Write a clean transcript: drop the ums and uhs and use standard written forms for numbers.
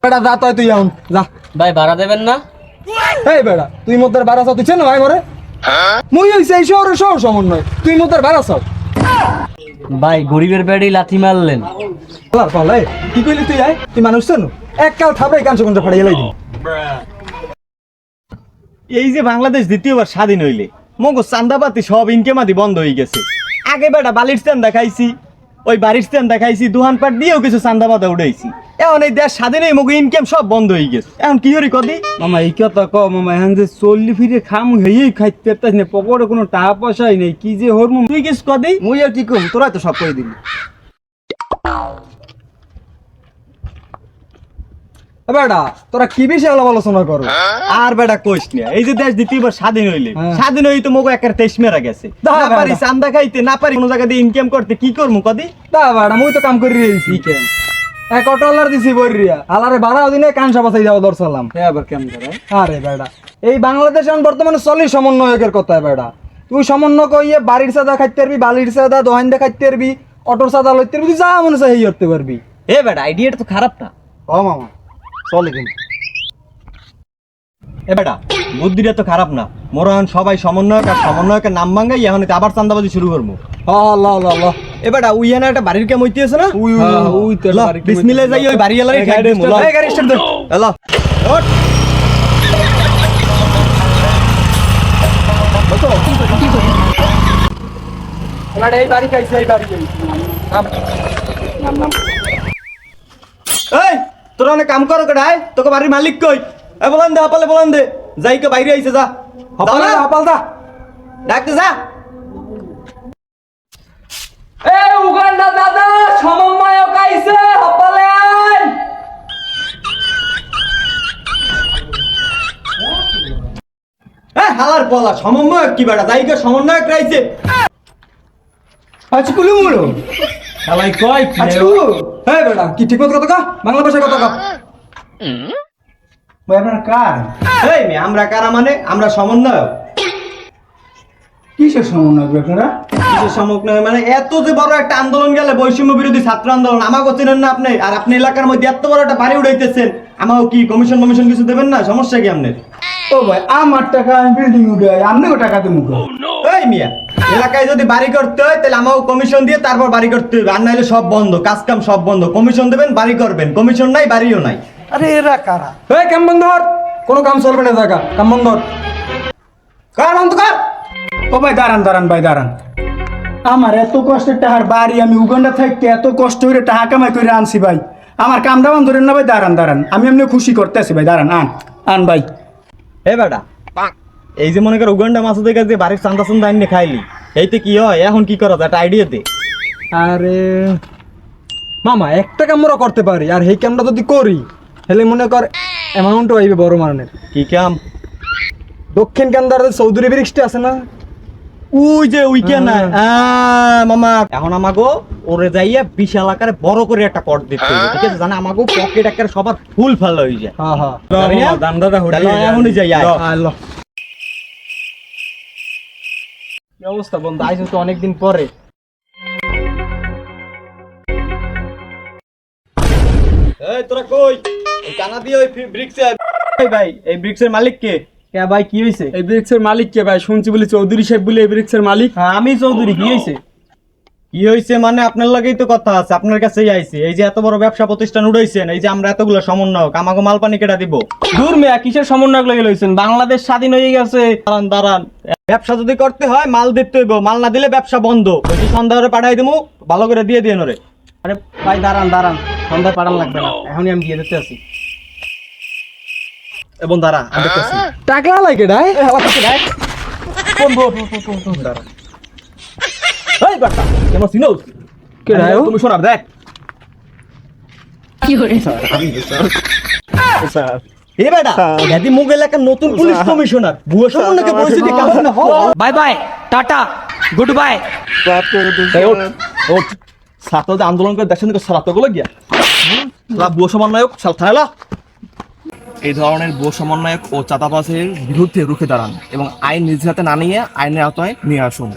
বেটা যা তুই আউন যা। ভাই ভাড়া দেবেন না? এই বেটা তুই মোদের বাড়া চাও, তুই চেন ভাই মরে মুই হইছে এই শহরের শহর সমন্বয়, তুই মোদের বাড়া চাও। ভাই গরিবের বাড়ি লাথি মারলেন। পালাই কি কইলি তুই? আয় তুই মানুষ চেনো? এক কাল থাপড়াই কাঞ্চ কঞ্চ ফাড়াই এলাই দিই। এই যে বাংলাদেশ দ্বিতীয়বার স্বাধীন হইলে মগো চান্দাবাতি সব ইনকামাদি বন্ধ হয়ে গেছে। আগে বেটা বালির স্ট্যান্ড দেখাইছি, ওই বাড়ির স্ট্যান্ড দেখাইছি, দোকানপাট দিয়েও কিছু চান্দাবাদা উঠাইছি। এখন এই দেশ স্বাধীন হয়ে মগো ইনকাম সব বন্ধ হয়ে গেছে। এখন কি হরি কদি মামা এই কথা ক মামা, এখন যে চল্লি ফিরে খাম হইয়েই খাইতে পারতাস না, পকেটে কোনো টাকা পয়সাই নেই, কি যে হরমু তুই কিছু কদি? মুই আর কি কম, তোরাই তো সব করে দিলি। বেটা তোরা কি বিষয়ে আলোচনা করো? আর বেটা কইস না, এই যে দেশ দ্বিতীয়বার স্বাধীন হইলে স্বাধীন হই তো মগো একের তেইশ মেরা গেছে। না পারি চান্দা খাইতে, না পারি কোনো জায়গা দিয়ে ইনকাম করতে, কি করবো কদি? তা বেটা মুই তো কাম করি রয়েছি কেন, এক অটোলার দিছি বইরিয়া আলারে বাড়া দিনে কানসা বাসাই যাওয়া দরসালাম। হ্যাঁ আবার কেমন করে? আরে বেটা এই বাংলাদেশ এখন বর্তমানে চলি সমন্বয়কের কথা বেটা। তুই সমন্বয় কইয়ে বাড়ির সাদা খাইতে পারবি, বালির সাদা দোহান দে খাইতে পারবি, অটোর সাদা লইতে পারবি, তুই যা মনে চাই করতে পারবি। এ বেটা আইডিয়াটা তো খারাপ না। ও মামা চলে কিন্তু এ বেটা বুদ্ধিটা তো খারাপ না। মোরান সবাই সমন্বয়ক, আর সমন্বয়কের নাম ভাঙ্গাই এখন আবার চান্দাবাজি শুরু করবো। আল্লাহ আল্লাহ আল্লাহ। এ বেটা উই এনে একটা বাড়ির কেম হইতে আছে না? ওই তো ল, বিসমিল্লাহ যাই ওই বাড়ি এলাকায় খাই দেবো। এই গাড়ি স্টার্ট দে। এলো ওঠ। বেটা এই বাড়ি খাইছে, এই বাড়ি খাইছে। এই তোরা অনেক কাম করো কেডাই? তোকে বাড়ির মালিক কই? এ বলান দে, আপালে বলান দে, যাই কে বাইরে আইছে যা। হপাল দা, হপাল দা। ডাকতে যা। এই উগান্ডা দাদা সমন্বয়ক আইছে, হপালে আয়। এ হালার পলা সমন্বয়ক কি বেটা? যাই কে সমন্বয়ক রাইছে। আচ্ছা কুলু মুড়ো হালাই কই কি? আচ্ছা এই বেটা কি ঠিক মতো কথা কা, বাংলা ভাষায় কথা কা। ভাই আপনার কার? এই মে আমরা কারা মানে? আমরা সমন্বয়ক। কিসের সমন্বয়ক আপনারা? কিসের সমন্বয় মানে? এত যে বড় একটা আন্দোলন গেলে, বৈষম্য বিরোধী ছাত্র আন্দোলন, আমাকে চেনেন না আপনি? আর আপনি এলাকার মধ্যে এত বড় একটা বাড়ি উড়াইতেছেন, আমাকে কি কমিশন কিছু দেবেন না? সমস্যা কি আপনার? ও ভাই আমার টাকা আমি বিল্ডিং উঠাই, আপনিও টাকা দেবো। এই মিয়া এলাকায় যদি বাড়ি করতে হয় তাহলে আমাকে কমিশন দিয়ে তারপর বাড়ি করতে হবে, আর নাইলে সব বন্ধ, কাজ কাম সব বন্ধ। কমিশন দেবেন, বাড়ি করবেন, কমিশন নাই, বাড়িও নাই। আরে এরা কারা? এই কাম বন্ধ কর, কোনো কাম চলবে না জায়গা, কাম বন্ধ কর, কার বন্ধ কর। ও ভাই দাঁড়ান দাঁড়ান ভাই দাঁড়ান, আমার এত কষ্টের টাকার বাড়ি, আমি উগান্ডা থাকতে এত কষ্ট করে টাকা কামাই করে আনছি ভাই, আমার কামটা বন্ধ ধরেন না ভাই। দাঁড়ান দাঁড়ান, আমি এমনি খুশি করতে আছি ভাই, দাঁড়ান আন আন ভাই। এ বেটা এই যে মনে কর উগান্ডা মাসুদের কাছে বাড়ির চান্দা চান্দা আইনে খাইলি, এইতে কি হয়? এখন কি করা যায়? একটা আইডিয়া দে। আরে মামা একটা কাম আমরা করতে পারি, আর এই কামটা যদি করি তাহলে মনে কর অ্যামাউন্ট হইবে বড় মানের। কি কাম? দক্ষিণ কান্দার চৌধুরী ব্রিক্সটা আছে না, ওই যে উইকেন্ড মামা, এখন আমাগো ওরে যাইয়া বিশাল আকারে বড় করে একটা কর দিতে হবে, ঠিক আছে? জানা আমাগো পকেট আকারে সবার ফুল ফাল হয়ে যায়। হ্যাঁ হ্যাঁ জানি না? দাম দাদা তাহলে এখনই যাই আয়। আল্লাহ। কি অবস্থা বন্ধু, আইছো তো অনেকদিন পরে। এই তোরা কই? ওই কানা দিয়ে ওই ব্রিক্সে। এই ভাই এই ব্রিক্সের মালিক কে? কে ভাই কি হইছে? এই ব্রিক্সের মালিক কে ভাই? শুনছি বলি চৌধুরী সাহেব বলে এই ব্রিক্সের মালিক। হ্যাঁ আমি চৌধুরী। কি হইছে? কি হইছে মানে আপনার লাগেই তো কথা আছে, আপনার কাছেই আইছি। এই যে এত বড় ব্যবসা প্রতিষ্ঠান উঠাইছেন, এই যে আমরা এতগুলো সমন্বয়ক, আমাকে মাল পানি কেটা দিব? দূর মেয়া কিসের সমন্বয়ক লাগে লইছেন? বাংলাদেশ স্বাধীন হয়ে গেছে। দাঁড়ান দাঁড়ান, ব্যবসা যদি করতে হয় মাল দিতে হইব, মাল না দিলে ব্যবসা বন্ধ। ওই যে সন্ধ্যা করে পাঠাই দেবো, ভালো করে দিয়ে দিয়ে নরে। আরে ভাই দাঁড়ান দাঁড়ান, সন্ধ্যা পাঠান লাগবে না, এখনই আমি দিয়ে দিতে আছি। এবং দাঁড়া আমি দেখতেছি। টাকা লাগে ডাই দাঁড়া। এই বাটা কেমন সিনোস? কে ডাই? তুমি শোনাব দেখ। কি করে? স্যার এ বেটা গাদি মুগ এলাকার নতুন পুলিশ কমিশনার ভুয়া সম্পর্কে পরিস্থিতি কেমন না হয়? Bye bye, tata, good bye. ওঠ ছাত্রদের আন্দোলন করে দেখছেন তো ছাত্রগুলো গিয়া ভুয়া সমন্বয়ক সালথালা। এই ধরনের ভুয়ো সমন্বয়ক ও চাঁদাবাজের বিরুদ্ধে রুখে দাঁড়ান এবং আইন নিজ হাতে না নিয়ে আইনের আওতায় নিয়ে আসুন।